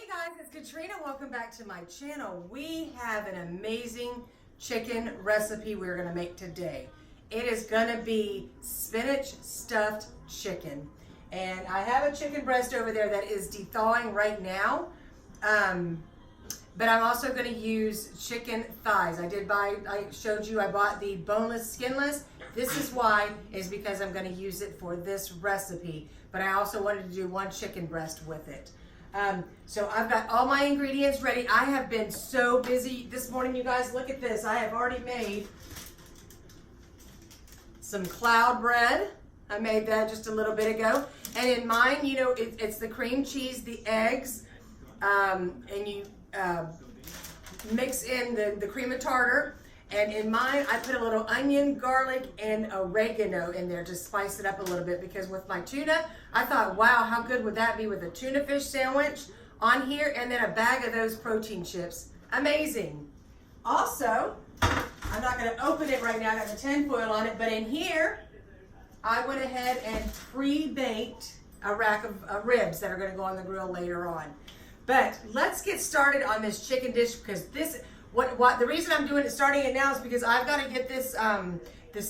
Hey guys, it's Katrina. Welcome back to my channel. We have an amazing chicken recipe we're going to make today. It is going to be spinach stuffed chicken. And I have a chicken breast over there that is thawing right now. But I'm also going to use chicken thighs. I showed you I bought the boneless, skinless. This is why, is because I'm going to use it for this recipe. But I also wanted to do one chicken breast with it. So I've got all my ingredients ready. I have been so busy this morning, you guys. Look at this. I have already made some cloud bread. I made that just a little bit ago. And in mine, you know, it's the cream cheese, the eggs, and you mix in the cream of tartar. And in mine, I put a little onion, garlic, and oregano in there to spice it up a little bit, because with my tuna, I thought, wow, how good would that be with a tuna fish sandwich on here and then a bag of those protein chips. Amazing. Also, I'm not going to open it right now. I got the tin foil on it, but in here, I went ahead and pre-baked a rack of ribs that are going to go on the grill later on. But let's get started on this chicken dish, because this... What the reason I'm starting it now is because I've got to get this the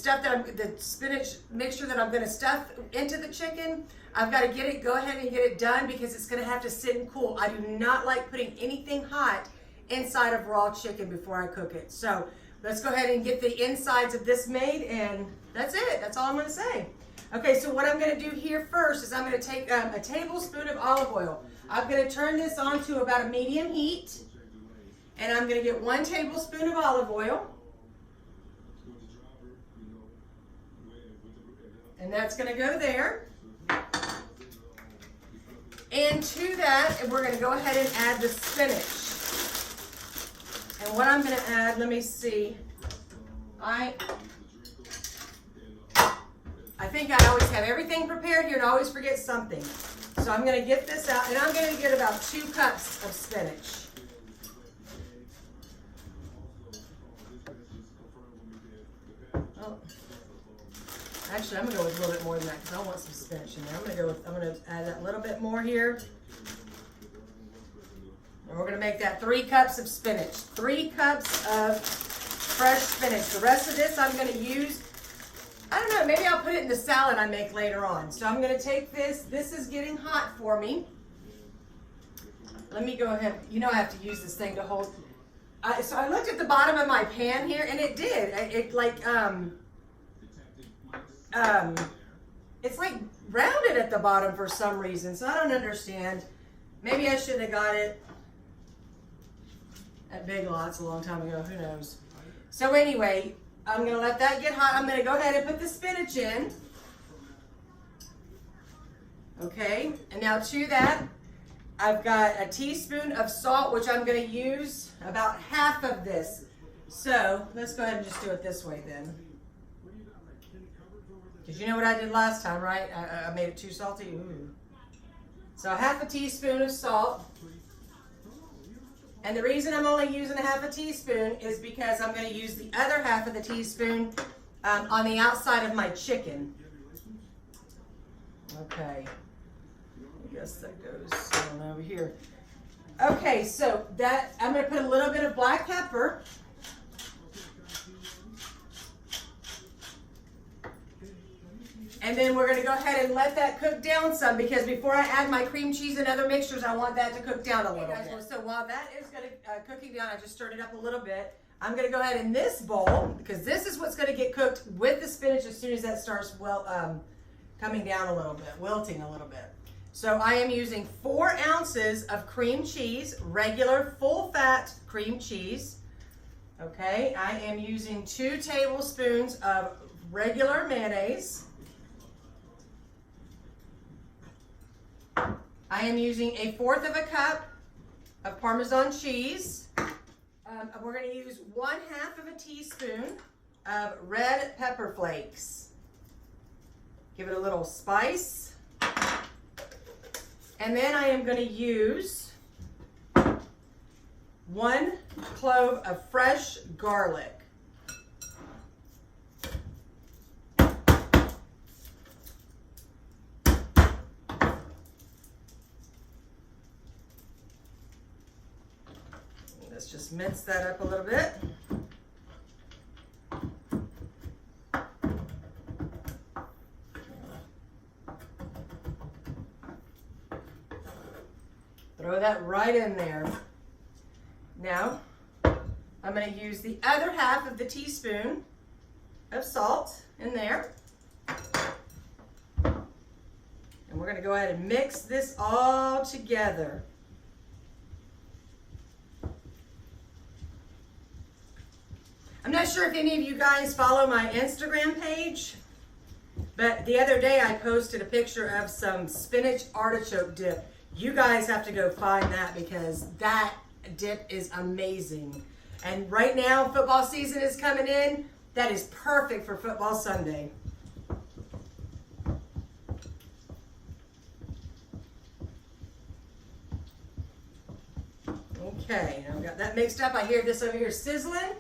spinach mixture that I'm going to stuff into the chicken. I've got to go ahead and get it done, because it's going to have to sit and cool. I do not like putting anything hot inside of raw chicken before I cook it. So let's go ahead and get the insides of this made, and that's it. That's all I'm going to say. Okay, so what I'm going to do here first is I'm going to take a tablespoon of olive oil. I'm going to turn this on to about a medium heat. And I'm going to get 1 tablespoon of olive oil. And that's going to go there. And to that, we're going to go ahead and add the spinach. And what I'm going to add, let me see. I think I always have everything prepared here and I always forget something. So I'm going to get this out, and I'm going to get about 2 cups of spinach. Actually, I'm gonna go with a little bit more than that, because I want some spinach in there. I'm gonna add that little bit more here. And we're gonna make that 3 cups of spinach. 3 cups of fresh spinach. The rest of this I'm gonna use, I don't know, maybe I'll put it in the salad I make later on. So I'm gonna take this. This is getting hot for me. Let me go ahead. You know I have to use this thing to hold. So I looked at the bottom of my pan here, and it did. It's like rounded at the bottom for some reason, so I don't understand. Maybe I shouldn't have got it at Big Lots a long time ago, who knows. So anyway, I'm gonna let that get hot. I'm gonna go ahead and put the spinach in. Okay, and now to that, I've got a teaspoon of salt, which I'm gonna use about half of this. So let's go ahead and just do it this way then. Because you know what I did last time, right? I made it too salty. Ooh. So half a teaspoon of salt. And the reason I'm only using a half a teaspoon is because I'm going to use the other half of the teaspoon on the outside of my chicken. Okay. I guess that goes on over here. Okay, so that I'm going to put a little bit of black pepper. And then we're going to go ahead and let that cook down some, because before I add my cream cheese and other mixtures, I want that to cook down a little bit. So while that is going to cooking down, I just stirred it up a little bit. I'm going to go ahead in this bowl, because this is what's going to get cooked with the spinach as soon as that starts coming down a little bit, wilting a little bit. So I am using 4 ounces of cream cheese, regular full fat cream cheese. Okay, I am using 2 tablespoons of regular mayonnaise. I am using 1/4 of a cup of Parmesan cheese. We're going to use 1/2 of a teaspoon of red pepper flakes. Give it a little spice. And then I am going to use 1 clove of fresh garlic. Just mince that up a little bit. Throw that right in there. Now, I'm going to use the other half of the teaspoon of salt in there. And we're going to go ahead and mix this all together. I'm not sure if any of you guys follow my Instagram page, but the other day I posted a picture of some spinach artichoke dip. You guys have to go find that because that dip is amazing. And right now, football season is coming in. That is perfect for football Sunday. Okay, now I've got that mixed up. I hear this over here sizzling.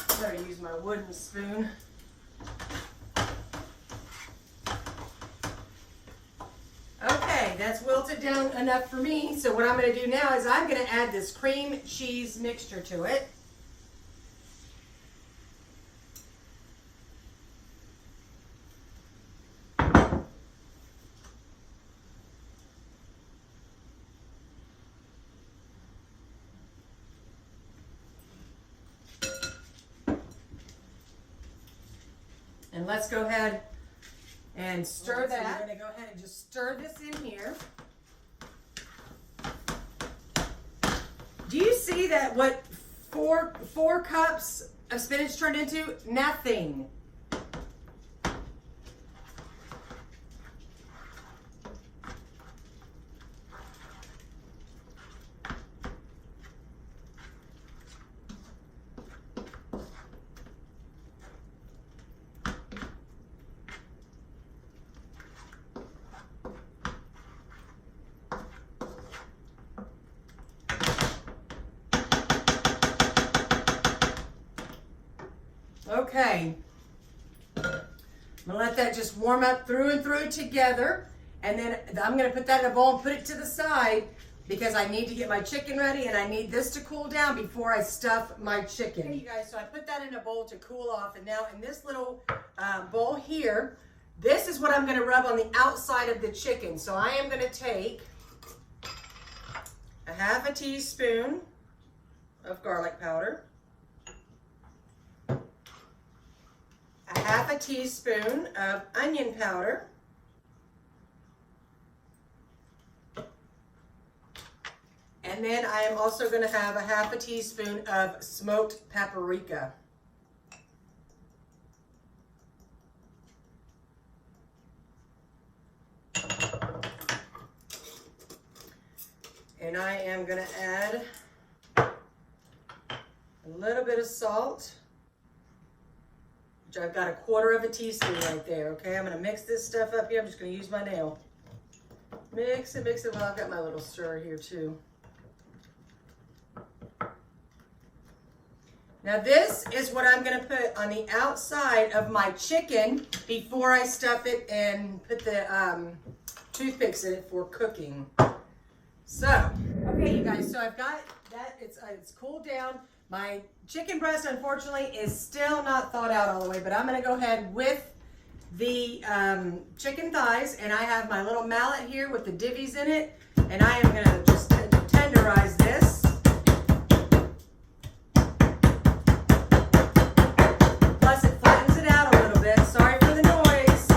I better use my wooden spoon. Okay, that's wilted down enough for me. So what I'm going to do now is I'm going to add this cream cheese mixture to it. And let's go ahead and stir that. So we're going to go ahead and just stir this in here. Do you see that what four cups of spinach turned into? Nothing. Okay, I'm gonna let that just warm up through and through together, and then I'm gonna put that in a bowl and put it to the side because I need to get my chicken ready and I need this to cool down before I stuff my chicken. Okay, you guys, so I put that in a bowl to cool off, and now in this little bowl here, this is what I'm gonna rub on the outside of the chicken. So I am gonna take a half a teaspoon of garlic powder, a half a teaspoon of onion powder, and then I am also going to have a half a teaspoon of smoked paprika. And I am going to add a little bit of salt. I've got a quarter of a teaspoon right there, okay? I'm gonna mix this stuff up here. I'm just gonna use my nail. Mix it, mix it. Well, I've got my little stir here too. Now this is what I'm gonna put on the outside of my chicken before I stuff it and put the toothpicks in it for cooking. So, okay you guys, so I've got that, it's cooled down. My chicken breast, unfortunately, is still not thawed out all the way, but I'm going to go ahead with the chicken thighs, and I have my little mallet here with the divvies in it, and I am going to just tenderize this. Plus, it flattens it out a little bit. Sorry for the noise.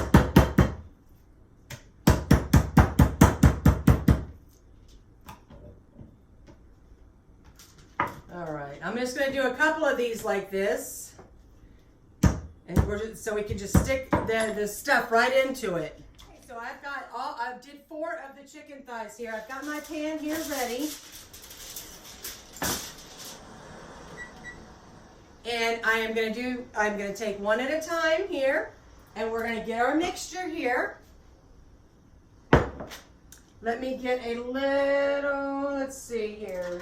All right, I'm just going to do a couple of these like this, and so we can just stick the stuff right into it. Okay, so I did 4 of the chicken thighs here. I've got my pan here ready, and I'm going to take one at a time here, and we're going to get our mixture here. Let me get a little, let's see here.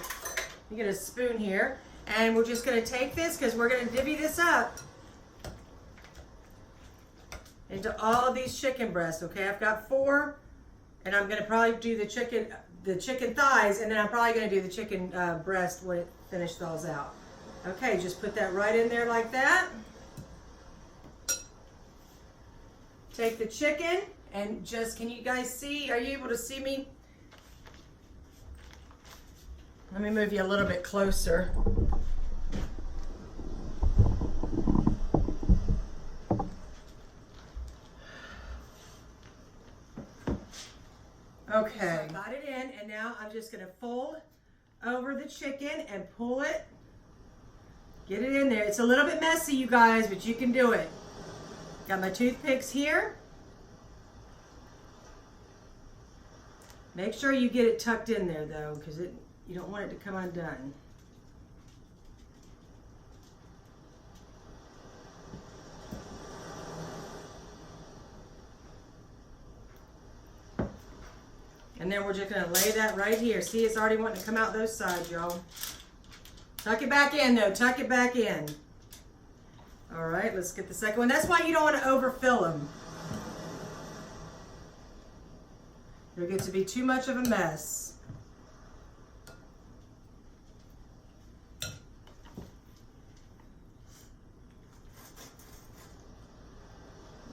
You get a spoon here, and we're just going to take this because we're going to divvy this up into all of these chicken breasts. Okay, I've got 4, and I'm going to probably do the the chicken thighs, and then I'm probably going to do the chicken breast when it finished thaws out. Okay, just put that right in there like that. Take the chicken and just, can you guys see? Are you able to see me? Let me move you a little bit closer. Okay, got it in, and now I'm just going to fold over the chicken and pull it. Get it in there. It's a little bit messy, you guys, but you can do it. Got my toothpicks here. Make sure you get it tucked in there, though, because you don't want it to come undone. And then we're just going to lay that right here. See, it's already wanting to come out those sides, y'all. Tuck it back in, though. Tuck it back in. All right, let's get the second one. That's why you don't want to overfill them. It'll get to be too much of a mess.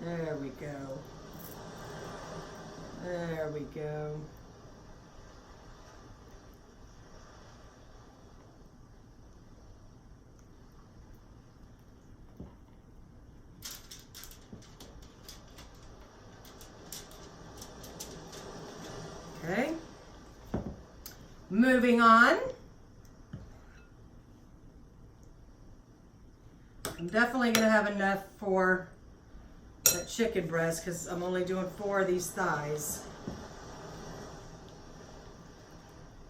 There we go. There we go. Okay. Moving on. I'm definitely going to have enough for that chicken breast because I'm only doing 4 of these thighs.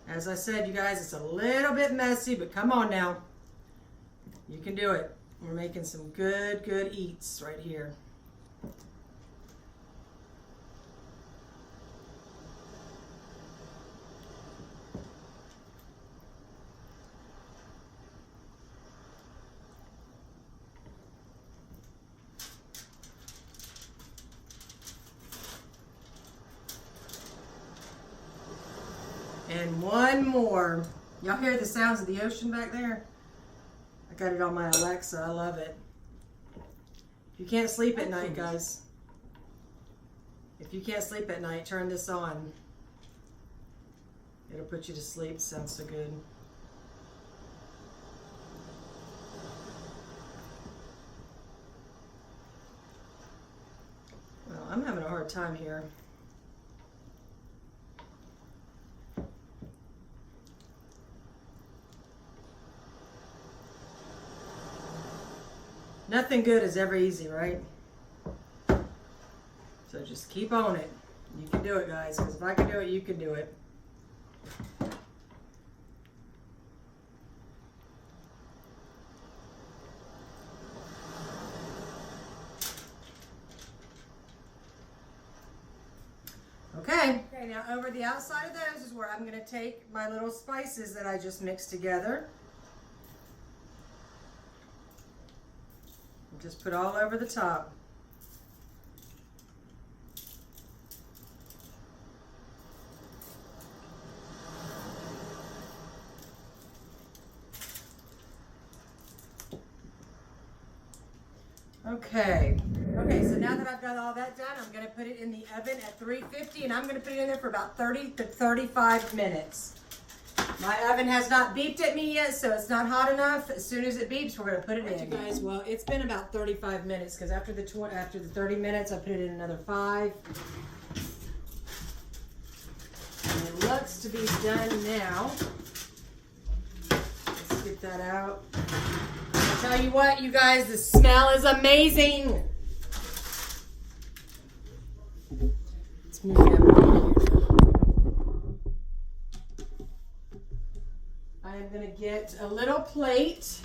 As I said, you guys, it's a little bit messy, but come on now. You can do it. We're making some good eats right here. And one more. Y'all hear the sounds of the ocean back there? I got it on my Alexa. I love it. If you can't sleep at night, guys. If you can't sleep at night, turn this on. It'll put you to sleep. It sounds so good. Well, I'm having a hard time here. Nothing good is ever easy, right? So just keep on it. You can do it, guys, because if I can do it, you can do it. Okay, now over the outside of those is where I'm going to take my little spices that I just mixed together. Just put all over the top. Okay, so now that I've got all that done, I'm going to put it in the oven at 350, and I'm going to put it in there for about 30 to 35 minutes. My oven has not beeped at me yet, so it's not hot enough. As soon as it beeps, we're going to put it in. You guys, well, it's been about 35 minutes because after the 30 minutes, I put it in another 5. And it looks to be done now. Let's get that out. I'll tell you what, you guys, the smell is amazing. Let's move that right here. I'm going to get a little plate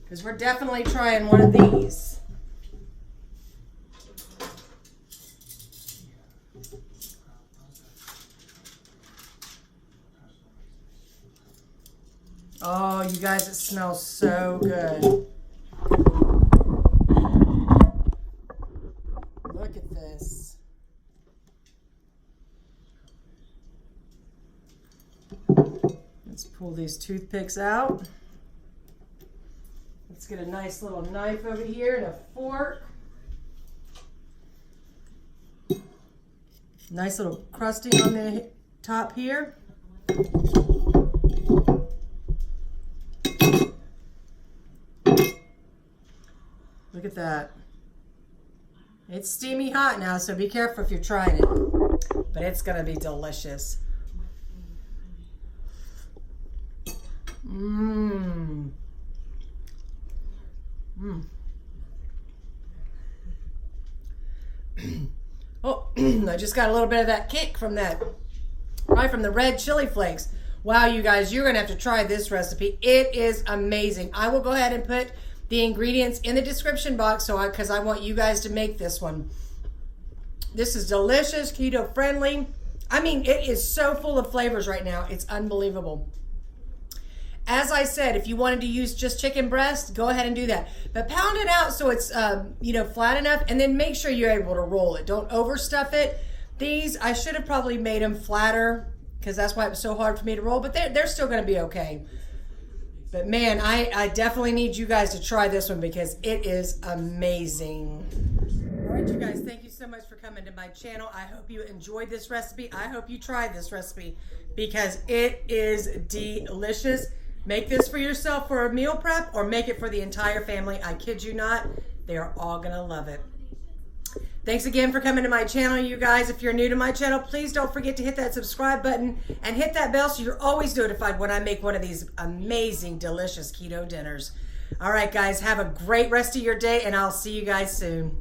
because we're definitely trying one of these. Oh, you guys, it smells so good. Look at this. pull these toothpicks out. Let's get a nice little knife over here and a fork. Nice little crusting on the top here. Look at that. It's steamy hot now, so be careful if you're trying it. But it's gonna be delicious. Mmm. Mmm. Oh, I just got a little bit of that kick from that, right from the red chili flakes. Wow, you guys, you're gonna have to try this recipe. It is amazing. I will go ahead and put the ingredients in the description box because I want you guys to make this one. This is delicious, keto friendly. I mean, it is so full of flavors right now. It's unbelievable. As I said, if you wanted to use just chicken breast, go ahead and do that. But pound it out so it's flat enough, and then make sure you're able to roll it. Don't overstuff it. These, I should have probably made them flatter because that's why it was so hard for me to roll, but they're still gonna be okay. But man, I definitely need you guys to try this one because it is amazing. All right, you guys, thank you so much for coming to my channel. I hope you enjoyed this recipe. I hope you tried this recipe because it is delicious. Make this for yourself for a meal prep or make it for the entire family. I kid you not, they are all gonna love it. Thanks again for coming to my channel, you guys. If you're new to my channel, please don't forget to hit that subscribe button and hit that bell so you're always notified when I make one of these amazing, delicious keto dinners. All right, guys, have a great rest of your day, and I'll see you guys soon.